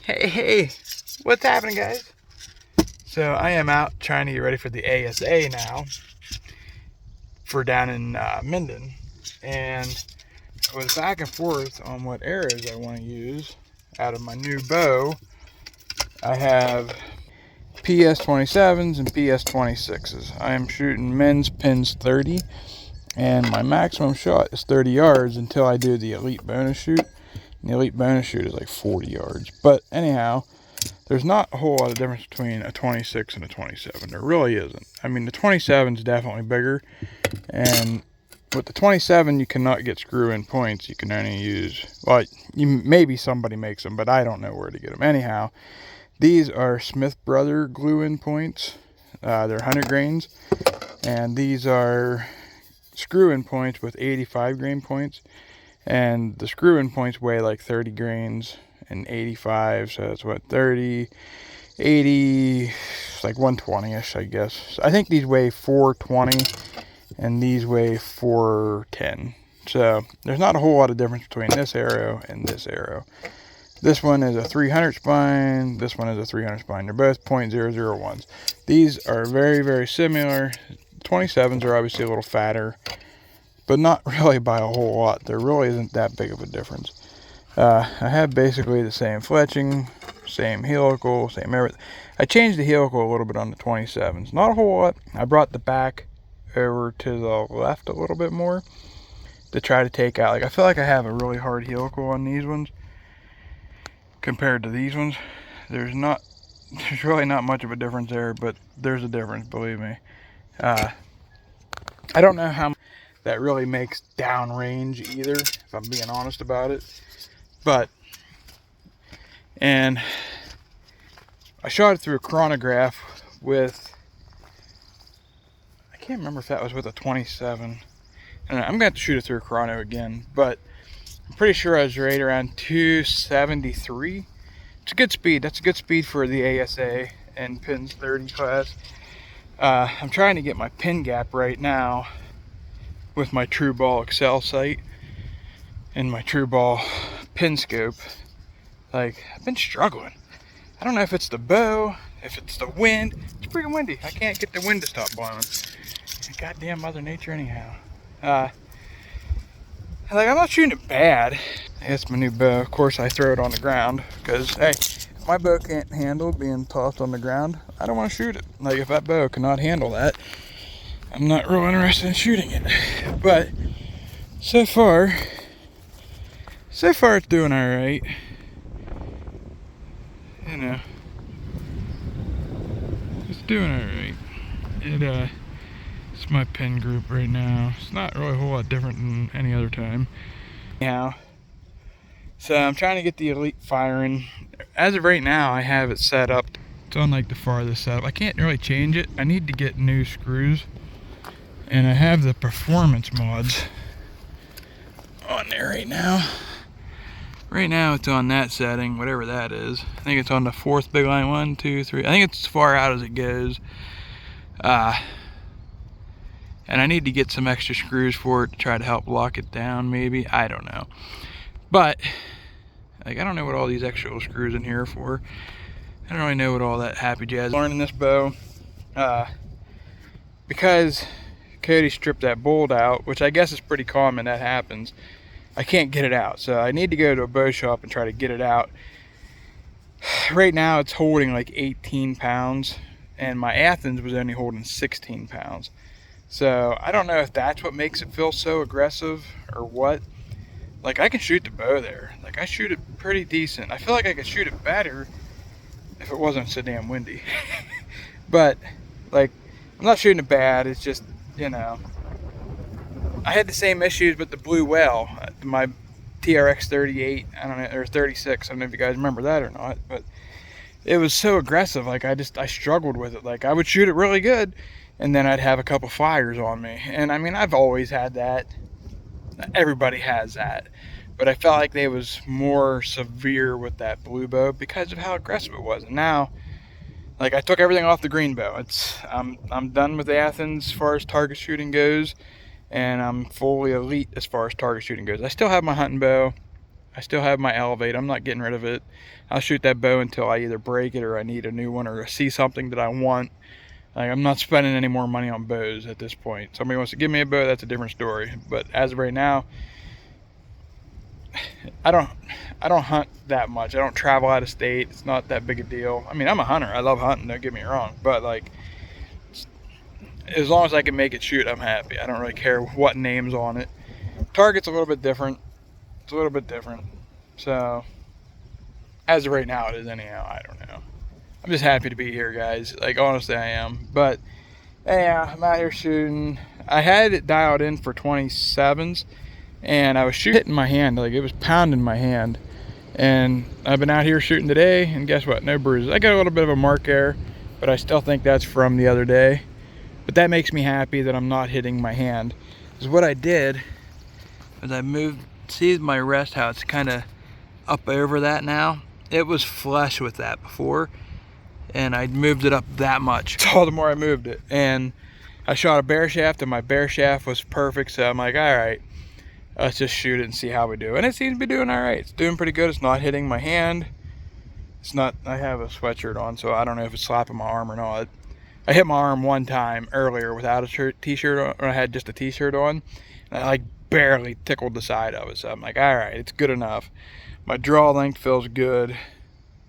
Hey, what's happening, guys? So I am out trying to get ready for the ASA now for down in Minden, and I was back and forth on what arrows I want to use out of my new bow. I have PS27s and PS26s. I am shooting men's pins 30, and my maximum shot is 30 yards until I do the elite bonus shoot. And the elite bonus shoot is like 40 yards. But anyhow, there's not a whole lot of difference between a 26 and a 27. There really isn't. I mean, the 27 is definitely bigger, and with the 27 you cannot get screw-in points. You can only use, well, maybe somebody makes them, but I don't know where to get them. Anyhow, these are Smith Brother glue-in points. They're 100 grains, and these are screw-in points with 85 grain points, and the screw-in points weigh like 30 grains and 85, so that's what, 30, 80, it's like 120ish, I guess. I think these weigh 420 and these weigh 410. So there's not a whole lot of difference between this arrow and this arrow. This one is a 300 spine, this one is a 300 spine. They're both .001s. These are very, very similar. 27s are obviously a little fatter, but not really by a whole lot. There really isn't that big of a difference. I have basically the same fletching, same helical, same everything. I changed the helical a little bit on the 27s. Not a whole lot. I brought the back over to the left a little bit more to try to take out. Like, I feel like I have a really hard helical on these ones compared to these ones. There's really not much of a difference there, but there's a difference, believe me. I don't know how that really makes downrange either, if I'm being honest about it. But, and I shot it through a chronograph with, I can't remember if that was with a 27. And I'm going to have to shoot it through a chrono again, but I'm pretty sure I was right around 273. It's a good speed. That's a good speed for the ASA and pins 30 class. I'm trying to get my pin gap right now with my True Ball Excel sight and my True Ball pin scope. Like, I've been struggling. I don't know if it's the bow, if it's the wind. It's freaking windy. I can't get the wind to stop blowing. Goddamn Mother Nature anyhow. Like, I'm not shooting it bad. It's my new bow. Of course, I throw it on the ground because, hey, if my bow can't handle being tossed on the ground, I don't want to shoot it. Like, if that bow cannot handle that, I'm not real interested in shooting it. But so far it's doing all right. You know, it's doing all right. It's my pin group right now. It's not really a whole lot different than any other time. Yeah. So I'm trying to get the elite firing. As of right now, I have it set up. It's on like the farthest setup. I can't really change it. I need to get new screws. And I have the performance mods on there right now. Right now it's on that setting, whatever that is. I think it's on the 4th big line, 1, 2, 3. I think it's as far out as it goes. And I need to get some extra screws for it to try to help lock it down, maybe. I don't know. But, like, I don't know what all these extra little screws in here are for. I don't really know what all that happy jazz is. Learning this bow, because Cody stripped that bolt out, which I guess is pretty common, that happens. I can't get it out, so I need to go to a bow shop and try to get it out. Right now it's holding like 18 pounds, and my Athens was only holding 16 pounds. So I don't know if that's what makes it feel so aggressive or what. Like, I can shoot the bow there. Like, I shoot it pretty decent. I feel like I could shoot it better if it wasn't so damn windy. But, like, I'm not shooting it bad. It's just, you know, I had the same issues with the Blue Whale, my TRX 38, I don't know, or 36. I don't know if you guys remember that or not, but it was so aggressive. Like, I struggled with it. Like, I would shoot it really good, and then I'd have a couple fires on me. And I mean, I've always had that. Everybody has that. But I felt like they was more severe with that blue bow because of how aggressive it was. And now, like, I took everything off the green bow. I'm done with the Athens as far as target shooting goes, and I'm fully elite as far as target shooting goes. I still have my hunting bow. I still have my Elevate. I'm not getting rid of it. I'll shoot that bow until I either break it or I need a new one or see something that I want. Like, I'm not spending any more money on bows at this point. Somebody wants to give me a bow, that's a different story. But as of right now, I don't hunt that much. I don't travel out of state. It's not that big a deal. I mean, I'm a hunter. I love hunting, don't get me wrong. But like, as long as I can make it shoot, I'm happy. I don't really care what name's on it. Target's a little bit different. It's a little bit different. So, as of right now, it is anyhow. I don't know. I'm just happy to be here, guys. Like, honestly, I am. But, yeah, I'm out here shooting. I had it dialed in for 27s, and I was hitting my hand. Like, it was pounding my hand. And I've been out here shooting today, and guess what? No bruises. I got a little bit of a mark there, but I still think that's from the other day. But that makes me happy that I'm not hitting my hand. Because what I did is I moved, see my rest, how it's kind of up over that now? It was flush with that before, and I moved it up that much. So the more I moved it, and I shot a bear shaft, and my bear shaft was perfect. So I'm like, all right, let's just shoot it and see how we do. And it seems to be doing all right. It's doing pretty good. It's not hitting my hand. It's not, I have a sweatshirt on, so I don't know if it's slapping my arm or not. I hit my arm one time earlier without a t-shirt on, or I had just a t-shirt on, and I like barely tickled the side of it. So I'm like, all right, it's good enough. My draw length feels good.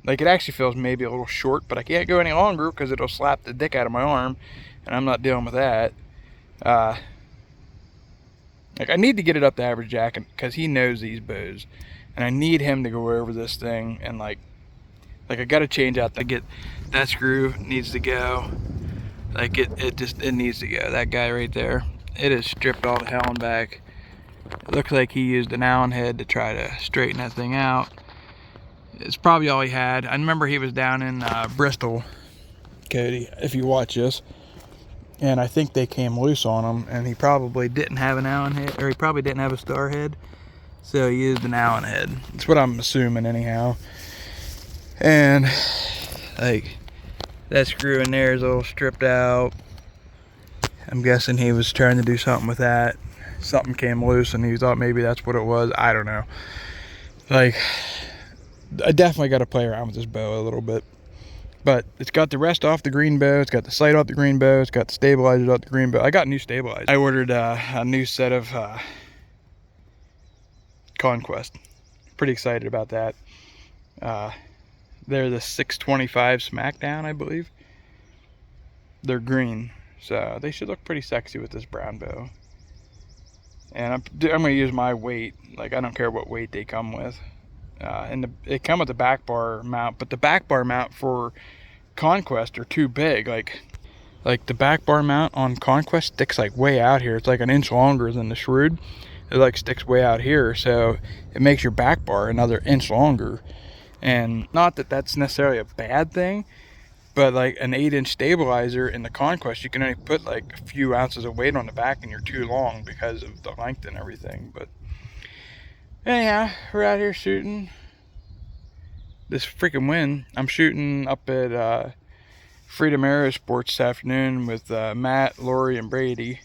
Like, it actually feels maybe a little short, but I can't go any longer because it'll slap the dick out of my arm, and I'm not dealing with that. Like, I need to get it up to Average Jack because he knows these bows, and I need him to go over this thing, and like I got to change out. That screw needs to go. Like, it needs to go. That guy right there, it is stripped all the hell and back. It looks like he used an Allen head to try to straighten that thing out. It's probably all he had. I remember he was down in Bristol, Cody, if you watch this, and I think they came loose on him, and he probably didn't have an Allen head, or he probably didn't have a star head, so he used an Allen head. That's what I'm assuming anyhow. And like, that screw in there is a little stripped out. I'm guessing he was trying to do something with that. Something came loose and he thought maybe that's what it was. I don't know. Like, I definitely got to play around with this bow a little bit. But it's got the rest off the green bow. It's got the sight off the green bow. It's got the stabilizers off the green bow. I got new stabilizers. I ordered a new set of Conquest. Pretty excited about that. They're the 625 Smackdown, I believe. They're green, so they should look pretty sexy with this brown bow. And I'm going to use my weight. Like, I don't care what weight they come with. And they come with the back bar mount, but the back bar mount for Conquest are too big. Like the back bar mount on Conquest sticks like way out here. It's like an inch longer than the Shrewd. It like sticks way out here, so it makes your back bar another inch longer. And not that that's necessarily a bad thing, but like an 8-inch stabilizer in the Conquest, you can only put like a few ounces of weight on the back and you're too long because of the length and everything. But anyhow, we're out here shooting this freaking wind. I'm shooting up at Freedom Aerosports this afternoon with Matt, Lori, and Brady.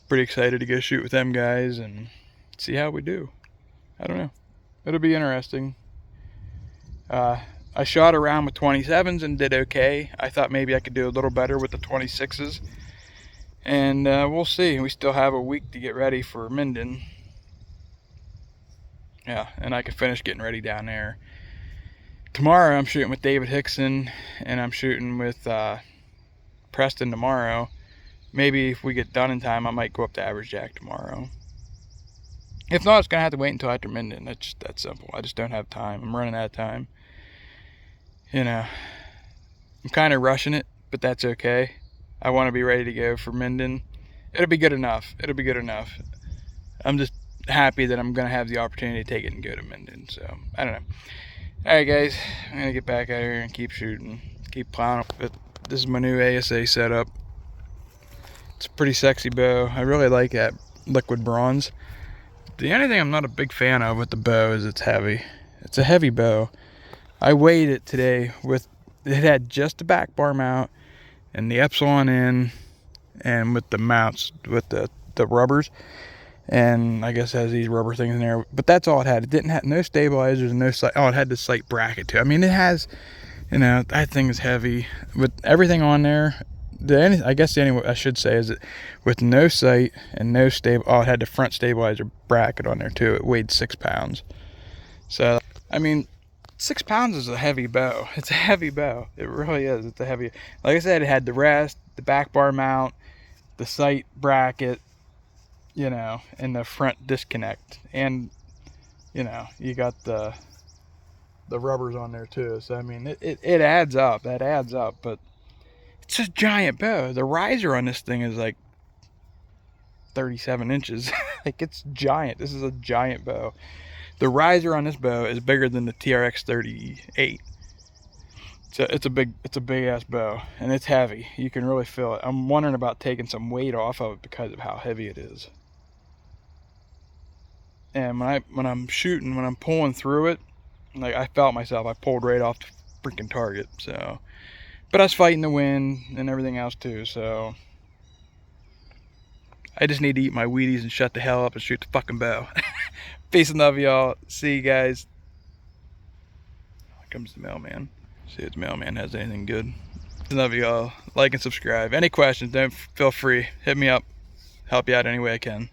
Pretty excited to go shoot with them guys and see how we do. I don't know. It'll be interesting. I shot around with 27s and did okay. I thought maybe I could do a little better with the 26s. And we'll see. We still have a week to get ready for Minden. Yeah, and I can finish getting ready down there. Tomorrow I'm shooting with David Hickson, and I'm shooting with Preston tomorrow. Maybe if we get done in time, I might go up to Average Jack tomorrow. If not, it's going to have to wait until after Minden. It's just that simple. I just don't have time. I'm running out of time. You know, I'm kind of rushing it, but that's okay. I want to be ready to go for Minden. It'll be good enough. It'll be good enough. I'm just happy that I'm going to have the opportunity to take it and go to Minden. So, I don't know. Alright guys, I'm going to get back out here and keep shooting. Keep plowing up. This is my new ASA setup. It's a pretty sexy bow. I really like that liquid bronze. The only thing I'm not a big fan of with the bow is it's heavy. It's a heavy bow. I weighed it today with, it had just the back bar mount and the Epsilon in, and with the mounts, with the rubbers. and I guess it has these rubber things in there. But that's all it had. It didn't have no stabilizers, no sight. Oh, it had the sight bracket too. I mean, it has, you know, that thing is heavy. With everything on there, I guess the only I should say is that with no sight and no stable, oh, it had the front stabilizer bracket on there too. It weighed 6 pounds. So, I mean, 6 pounds is a heavy bow. It's a heavy bow. It really is. It's a heavy, like I said, it had the rest, the back bar mount, the sight bracket, you know, and the front disconnect. And, you know, you got the rubbers on there too. So, I mean, it adds up. That adds up. But it's a giant bow. The riser on this thing is like 37 inches. Like, it's giant. This is a giant bow. The riser on this bow is bigger than the TRX 38. So it's a big ass bow, and it's heavy. You can really feel it. I'm wondering about taking some weight off of it because of how heavy it is. And when I'm shooting, when I'm pulling through it, like, I felt myself. I pulled right off the freaking target. So, but I was fighting the wind and everything else too. So I just need to eat my Wheaties and shut the hell up and shoot the fucking bow. Peace and love, y'all. See you guys. Here comes the mailman. See if the mailman has anything good. Peace and love, y'all. Like and subscribe. Any questions, don't feel free. Hit me up. Help you out any way I can.